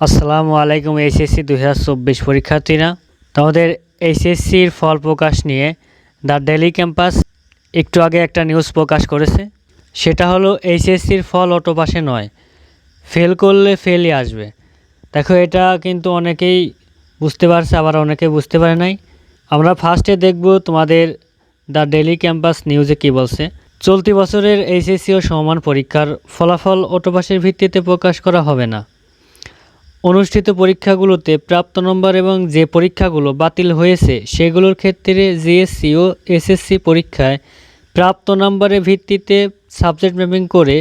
আসসালামু আলাইকুম এইচএসসি 2024 পরীক্ষার্থীরা। তোমাদের এইচএসসির ফল প্রকাশ নিয়ে দ্য ডেইলি ক্যাম্পাস একটু আগে একটা নিউজ প্রকাশ করেছে। সেটা হলো এইচএসসির ফল অটো পাসে নয়, ফেল করলে ফেলই আসবে। দেখো, এটা কিন্তু অনেকেই বুঝতে পারছে, আবার অনেকে বুঝতে পারে নাই। আমরা ফার্স্টে দেখব তোমাদের দ্য ডেইলি ক্যাম্পাস নিউজে কী বলছে। চলতি বছরের এইচএসসি ও সমমান পরীক্ষার ফলাফল অটো পাসের ভিত্তিতে প্রকাশ করা হবে না। অনুষ্ঠিত পরীক্ষাগুলোতে প্রাপ্ত নম্বর এবং যে পরীক্ষাগুলো বাতিল হয়েছে সেগুলোর ক্ষেত্রে জিএসসি ও এসএসসি পরীক্ষায় প্রাপ্ত নম্বরের ভিত্তিতে সাবজেক্ট ম্যাপিং করে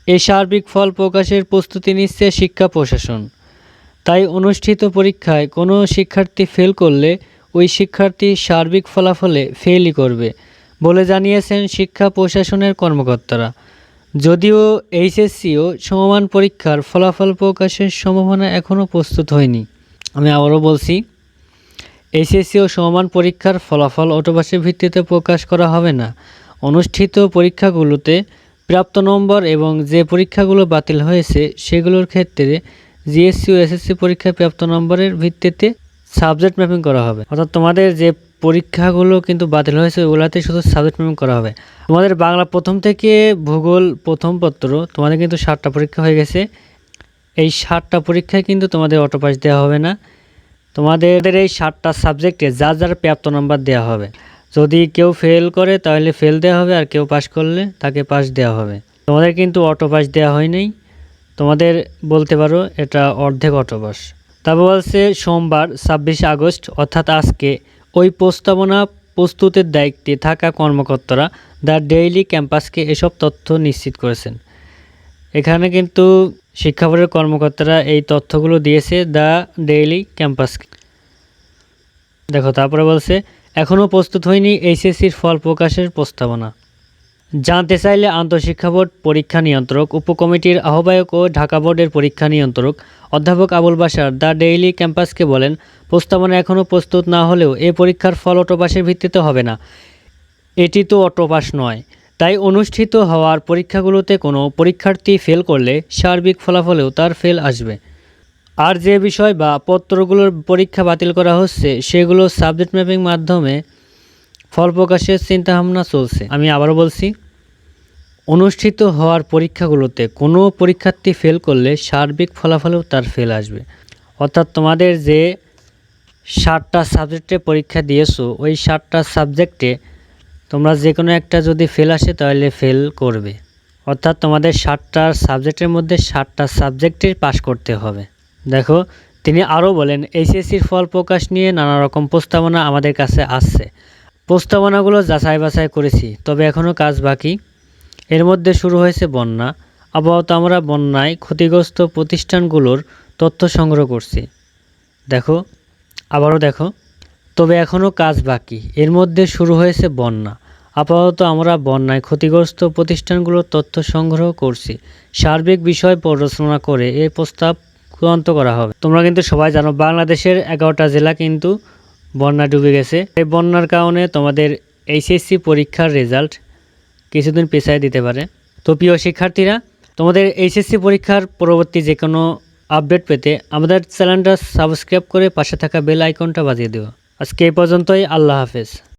এই সার্বিক ফল প্রকাশের প্রস্তুতি নিচ্ছে শিক্ষা প্রশাসন। তাই অনুষ্ঠিত পরীক্ষায় কোনো শিক্ষার্থী ফেল করলে ওই শিক্ষার্থী সার্বিক ফলাফলে ফেলই করবে বলে জানিয়েছেন শিক্ষা প্রশাসনের কর্মকর্তারা। যদিও এইচএসসি ও সমমান পরীক্ষার ফলাফল প্রকাশের সম্ভাবনা এখনও প্রস্তুত হয়নি। আমি আবারও বলছি, এইচএসসি ও সমমান পরীক্ষার ফলাফল অটো পাসের ভিত্তিতে প্রকাশ করা হবে না। অনুষ্ঠিত পরীক্ষাগুলোতে প্রাপ্ত নম্বর এবং যে পরীক্ষাগুলো বাতিল হয়েছে সেগুলোর ক্ষেত্রে জিএসসি ও এসএসসি পরীক্ষায় প্রাপ্ত নম্বরের ভিত্তিতে সাবজেক্ট ম্যাপিং করা হবে। অর্থাৎ তোমাদের যে পরীক্ষাগুলো কিন্তু বাতিল হয়েছে ওগুলাতে শুধু সাবজেক্ট ম্যাপিং করা হবে। তোমাদের বাংলা প্রথম থেকে ভূগোল প্রথম পত্র তোমাদের কিন্তু 7টা পরীক্ষা হয়ে গেছে। এই 7টা পরীক্ষায় কিন্তু তোমাদের অটো পাস দেওয়া হবে না। তোমাদের এই 7টা সাবজেক্টে যার যার প্রাপ্ত নাম্বার দেওয়া হবে। যদি কেউ ফেল করে তাহলে ফেল দেওয়া হবে, আর কেউ পাস করলে তাকে পাস দেওয়া হবে। তোমাদের কিন্তু অটো পাস দেওয়া হয় নাই, তোমাদের বলতে পারো এটা অর্ধেক অটো পাস। তারপর বলছে সোমবার 26 আগস্ট অর্থাৎ আজকে ওই প্রস্তাবনা প্রস্তুতের দায়িত্বে থাকা কর্মকর্তারা দ্য ডেইলি ক্যাম্পাসকে এসব তথ্য নিশ্চিত করেছেন। এখানে কিন্তু শিক্ষা বোর্ডের কর্মকর্তারা এই তথ্যগুলো দিয়েছে দ্য ডেইলি ক্যাম্পাসকে। দেখো, তারপরে বলছে এখনও প্রস্তুত হয়নি এইচএসসির ফল প্রকাশের প্রস্তাবনা। জানতে চাইলে আন্তঃশিক্ষা বোর্ড পরীক্ষা নিয়ন্ত্রক উপকমিটির আহ্বায়ক ও ঢাকা বোর্ডের পরীক্ষা নিয়ন্ত্রক অধ্যাপক আবুল বাশার দ্য ডেইলি ক্যাম্পাসকে বলেন, প্রস্তাবনা এখনও প্রস্তুত না হলেও এ পরীক্ষার ফল অটো পাসের ভিত্তিতে হবে না। এটি তো অটো পাস নয়, তাই অনুষ্ঠিত হওয়ার পরীক্ষাগুলোতে কোনো পরীক্ষার্থী ফেল করলে সার্বিক ফলাফলেও তার ফেল আসবে। আর যে বিষয় বা পত্রগুলোর পরীক্ষা বাতিল করা হচ্ছে সেগুলো সাবজেক্ট ম্যাপিং মাধ্যমে ফল প্রকাশের চিন্তাভাবনা চলছে। আমি আবারও বলছি, অনুষ্ঠিত হওয়ার পরীক্ষাগুলোতে কোনো পরীক্ষার্থী ফেল করলে সার্বিক ফলাফলেও তার ফেল আসবে। অর্থাৎ তোমাদের যে 7টা সাবজেক্টে পরীক্ষা দিয়েছো ওই 7টা সাবজেক্টে তোমরা যে কোনো একটা যদি ফেল আসে তাহলে ফেল করবে। অর্থাৎ তোমাদের 7টা সাবজেক্টের মধ্যে 7টা সাবজেক্টেই পাস করতে হবে। দেখো, তিনি আরও বলেন, এইচএসসির ফল প্রকাশ নিয়ে নানা রকম প্রস্তাবনা আমাদের কাছে আসছে। প্রস্তাবনাগুলো যাচাই বাছাই করেছি, তবে এখনও কাজ বাকি। এর মধ্যে শুরু হয়েছে বন্যা। আপাতত আমরা বন্যায় ক্ষতিগ্রস্ত প্রতিষ্ঠানগুলোর তথ্য সংগ্রহ করছি। দেখো, আবারও দেখো, তবে এখনও কাজ বাকি। এর মধ্যে শুরু হয়েছে বন্যা। আপাতত আমরা বন্যায় ক্ষতিগ্রস্ত প্রতিষ্ঠানগুলোর তথ্য সংগ্রহ করছি। সার্বিক বিষয় পর্যালোচনা করে এই প্রস্তাব চূড়ান্ত করা হবে। তোমরা কিন্তু সবাই জানো বাংলাদেশের 11টা জেলা কিন্তু বন্যা ডুবে গেছে। এই বন্যার কারণে তোমাদের এইচএসসি পরীক্ষার রেজাল্ট কিছুদিন পেছায় দিতে পারে। তো প্রিয় শিক্ষার্থীরা, তোমাদের এইচএসসি পরীক্ষার পরবর্তী যে কোনো আপডেট পেতে আমাদের চ্যানেলটা সাবস্ক্রাইব করে পাশে থাকা বেল আইকনটা বাজিয়ে দিও। আজকে এই পর্যন্তই। আল্লাহ হাফেজ।